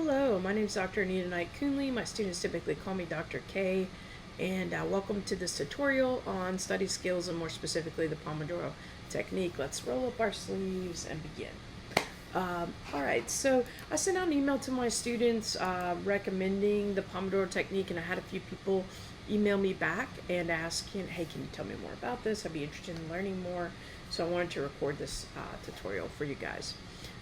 Hello, my name is Dr. Anita Knight-Coonley. My students typically call me Dr. K, and welcome to this tutorial on study skills and more specifically the Pomodoro Technique. Let's roll up our sleeves and begin. Alright, so I sent out an email to my students recommending the Pomodoro Technique, and I had a few people email me back and ask, hey, can you tell me more about this? I'd be interested in learning more. So I wanted to record this tutorial for you guys.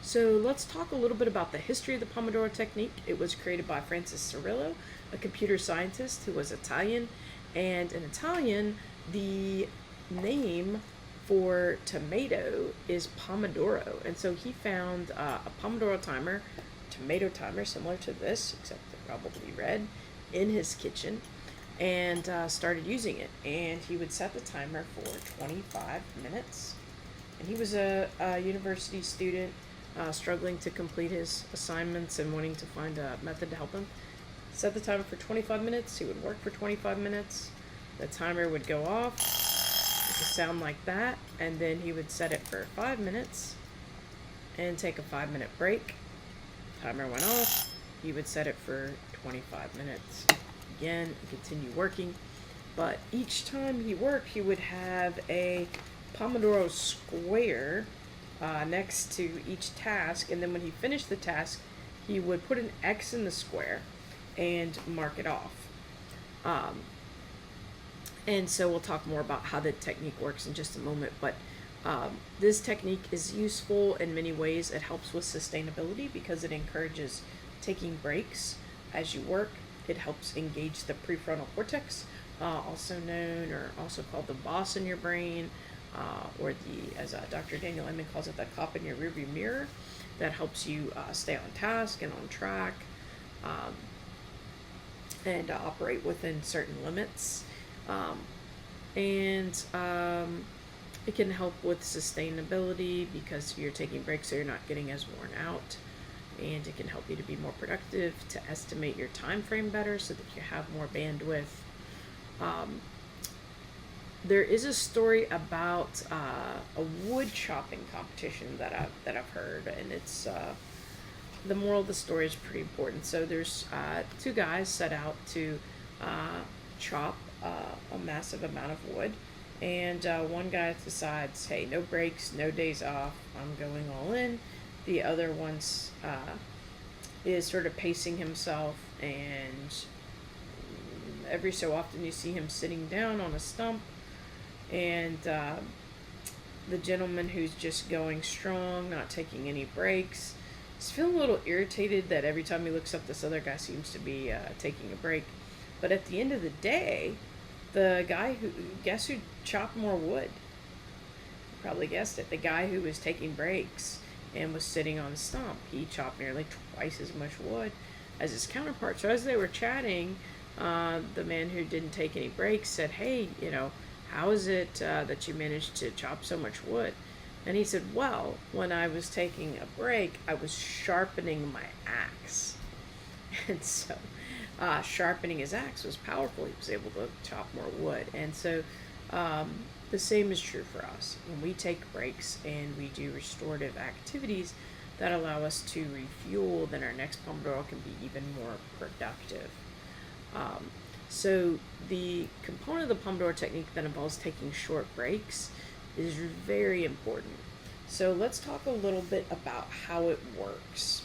So let's talk a little bit about the history of the Pomodoro Technique. It was created by Francis Cirillo, a computer scientist who was Italian. And in Italian, the name for tomato is Pomodoro. And so he found a Pomodoro timer, tomato timer, similar to this, except they're probably red, in his kitchen, and started using it. And he would set the timer for 25 minutes. And he was a university student struggling to complete his assignments and wanting to find a method to help him. Set the timer for 25 minutes. He would work for 25 minutes. The timer would go off. It would sound like that. And then he would set it for 5 minutes and take a 5-minute break. Timer went off. He would set it for 25 minutes again and continue working. But each time he worked, he would have a Pomodoro square next to each task, and then when he finished the task, he would put an X in the square and mark it off. And so we'll talk more about how the technique works in just a moment, but this technique is useful in many ways. It helps with sustainability because it encourages taking breaks as you work. It helps engage the prefrontal cortex, also known or also called the boss in your brain, or as Dr. Daniel Emmon calls it, the cop in your rearview mirror. That helps you stay on task and on track, and operate within certain limits. It can help with sustainability because you're taking breaks so you're not getting as worn out. And it can help you to be more productive, to estimate your time frame better so that you have more bandwidth. There is a story about a wood chopping competition that I've heard, and it's the moral of the story is pretty important. So there's two guys set out to chop a massive amount of wood, and one guy decides, hey, no breaks, no days off, I'm going all in. The other one is sort of pacing himself, and every so often you see him sitting down on a stump. And the gentleman who's just going strong, not taking any breaks, is feeling a little irritated that every time he looks up, this other guy seems to be taking a break. But at the end of the day, the guy guess who chopped more wood? You probably guessed it. The guy who was taking breaks and was sitting on a stump, he chopped nearly twice as much wood as his counterpart. So as they were chatting, the man who didn't take any breaks said, hey, how is it that you managed to chop so much wood? And he said, well, when I was taking a break, I was sharpening my axe. And so sharpening his axe was powerful. He was able to chop more wood. And so the same is true for us. When we take breaks and we do restorative activities that allow us to refuel, then our next Pomodoro can be even more productive. So the component of the Pomodoro Technique that involves taking short breaks is very important. So let's talk a little bit about how it works.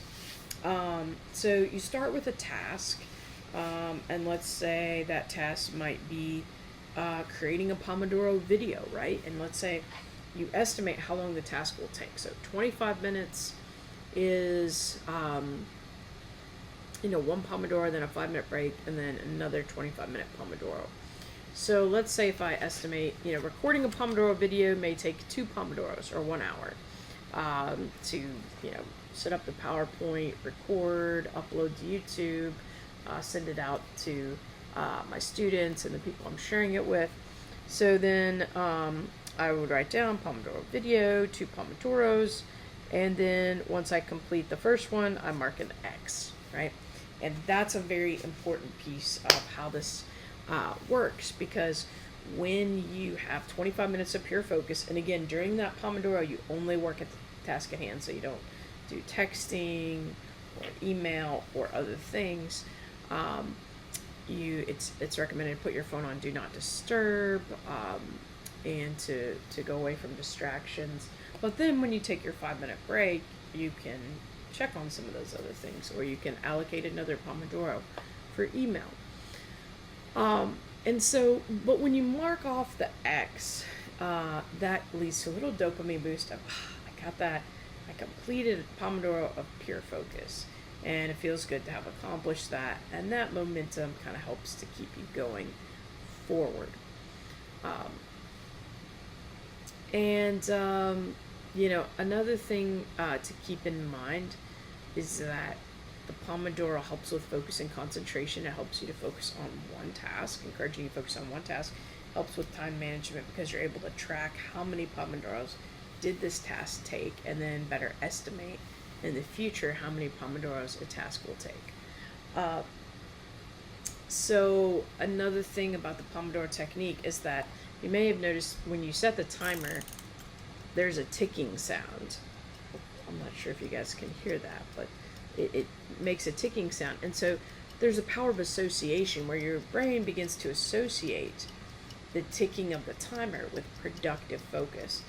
So you start with a task, and let's say that task might be creating a Pomodoro video, right? And let's say you estimate how long the task will take. So 25 minutes is one Pomodoro, then a 5-minute break, and then another 25-minute Pomodoro. So let's say if I estimate, recording a Pomodoro video may take 2 Pomodoros or 1 hour to, set up the PowerPoint, record, upload to YouTube, send it out to my students and the people I'm sharing it with. So then I would write down Pomodoro video, 2 Pomodoros, and then once I complete the first one, I mark an X, right? And that's a very important piece of how this works, because when you have 25 minutes of pure focus, and again, during that Pomodoro, you only work at the task at hand, so you don't do texting or email or other things, it's recommended to put your phone on do not disturb, and to go away from distractions. But then when you take your 5-minute break, you can check on some of those other things, or you can allocate another Pomodoro for email. And so, but when you mark off the X, that leads to a little dopamine boost of, I got that, I completed a Pomodoro of pure focus. And it feels good to have accomplished that. And that momentum kind of helps to keep you going forward. Another thing to keep in mind is that the Pomodoro helps with focus and concentration. It helps you to focus on one task, encouraging you to focus on one task. Helps with time management because you're able to track how many Pomodoros did this task take, and then better estimate in the future how many Pomodoros a task will take. So another thing about the Pomodoro technique is that you may have noticed when you set the timer, there's a ticking sound. I'm not sure if you guys can hear that, but it makes a ticking sound. And so there's a power of association where your brain begins to associate the ticking of the timer with productive focus.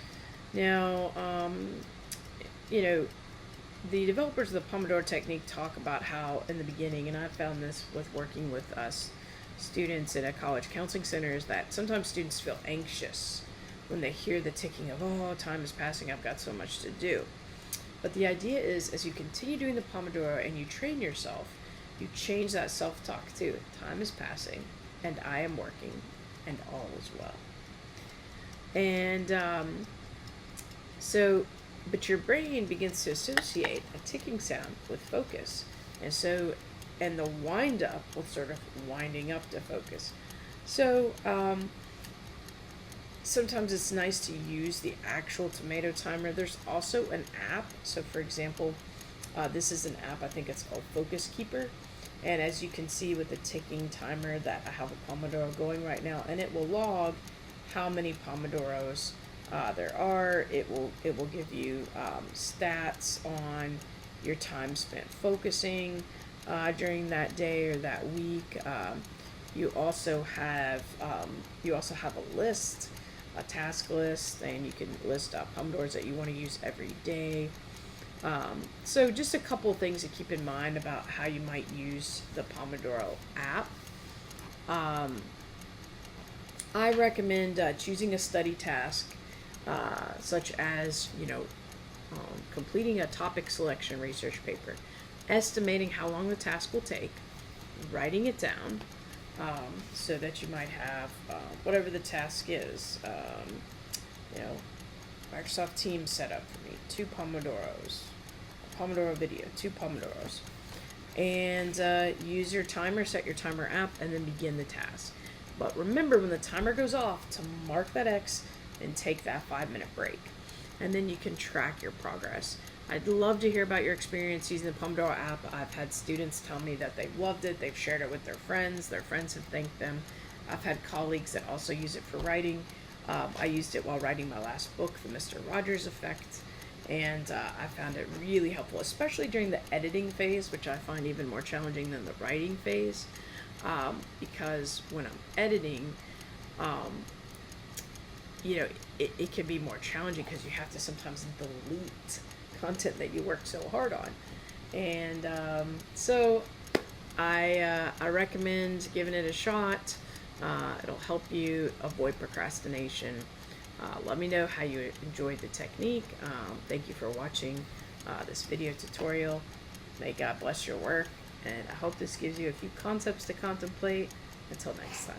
Now, the developers of the Pomodoro Technique talk about how in the beginning, and I've found this with working with us students in a college counseling center, is that sometimes students feel anxious when they hear the ticking of, oh, time is passing, I've got so much to do. But the idea is, as you continue doing the Pomodoro and you train yourself, you change that self-talk to, time is passing, and I am working, and all is well. And but your brain begins to associate a ticking sound with focus. And the wind up with sort of winding up to focus. So sometimes it's nice to use the actual tomato timer. There's also an app. So for example, this is an app, I think it's called Focus Keeper. And as you can see with the ticking timer that I have a Pomodoro going right now, and it will log how many Pomodoros there are. It will give you stats on your time spent focusing during that day or that week. You also have a list, a task list, and you can list Pomodoros that you want to use every day. So just a couple of things to keep in mind about how you might use the Pomodoro app. I recommend choosing a study task, such as, completing a topic selection research paper, estimating how long the task will take, writing it down, so that you might have whatever the task is. Microsoft Teams set up for me, 2 Pomodoros, a Pomodoro video, 2 Pomodoros, and use your timer, set your timer app, and then begin the task. But remember, when the timer goes off, to mark that X and take that 5-minute break. And then you can track your progress. I'd love to hear about your experience using the Pomodoro app. I've had students tell me that they've loved it. They've shared it with their friends. Their friends have thanked them. I've had colleagues that also use it for writing. I used it while writing my last book, The Mr. Rogers Effect. And I found it really helpful, especially during the editing phase, which I find even more challenging than the writing phase. Because when I'm editing, it can be more challenging because you have to sometimes delete content that you worked so hard on. And so I recommend giving it a shot. It'll help you avoid procrastination. Let me know how you enjoyed the technique. Thank you for watching this video tutorial. May God bless your work. And I hope this gives you a few concepts to contemplate. Until next time.